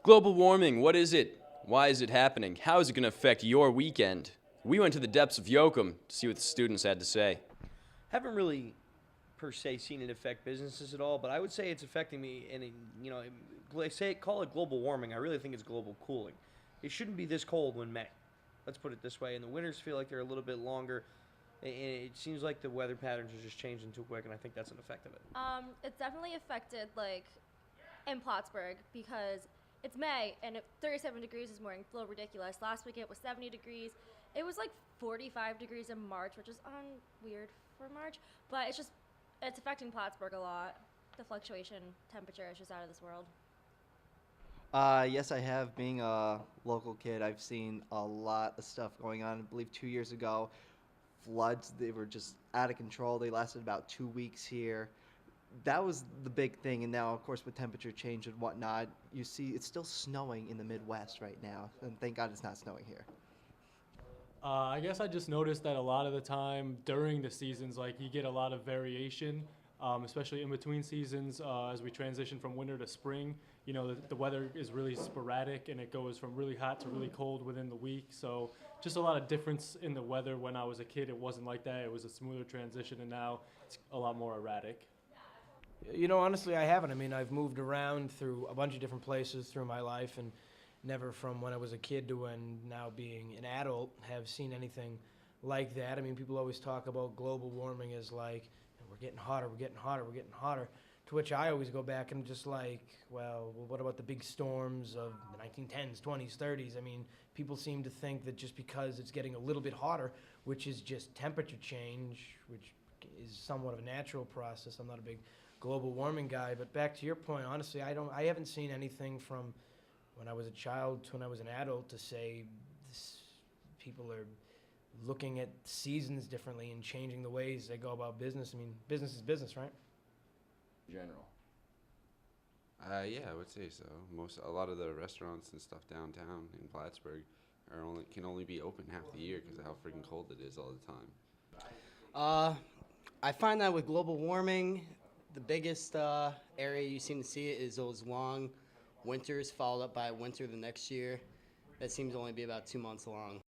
Global warming, what is it? Why is it happening? How is it going to affect your weekend? We went to the depths of Yoakum to see what the students had to say. Haven't really per se seen it affect businesses at all, but I would say it's affecting me. And call it global warming. I really think it's global cooling. It shouldn't be this cold when May. Let's put it this way. And the winters feel like they're a little bit longer. And it seems like the weather patterns are just changing too quick, and I think that's an effect of it. It's definitely affected, in Plattsburgh, because it's May, and 37 degrees this morning, feel ridiculous. Last week it was 70 degrees. It was 45 degrees in March, which is weird for March, but it's affecting Plattsburgh a lot. The fluctuation temperature is just out of this world. Yes, I have. Being a local kid, I've seen a lot of stuff going on. I believe 2 years ago, floods, they were just out of control. They lasted about 2 weeks here. That was the big thing. And now, of course, with temperature change and whatnot, you see it's still snowing in the Midwest right now. And thank God it's not snowing here. I guess I just noticed that a lot of the time during the seasons, you get a lot of variation, especially in between seasons as we transition from winter to spring. You know, the weather is really sporadic and it goes from really hot to really cold within the week. So just a lot of difference in the weather. When I was a kid, it wasn't like that. It was a smoother transition, and now it's a lot more erratic. Honestly, I haven't. I mean, I've moved around through a bunch of different places through my life, and never from when I was a kid to when now being an adult have seen anything like that. I mean, people always talk about global warming as we're getting hotter, we're getting hotter, we're getting hotter. To which I always go back and just well, what about the big storms of the 1910s, 20s, 30s? I mean, people seem to think that just because it's getting a little bit hotter, which is just temperature change, which is somewhat of a natural process. I'm not a big global warming guy, but back to your point, honestly, I haven't seen anything from when I was a child to when I was an adult to say people are looking at seasons differently and changing the ways they go about business. I mean, business is business, right? General. Yeah, I would say so. A lot of the restaurants and stuff downtown in Plattsburgh can only be open half the year because of how freaking cold it is all the time. I find that with global warming, the biggest area you seem to see it is those long winters followed up by winter the next year. That seems to only be about 2 months long.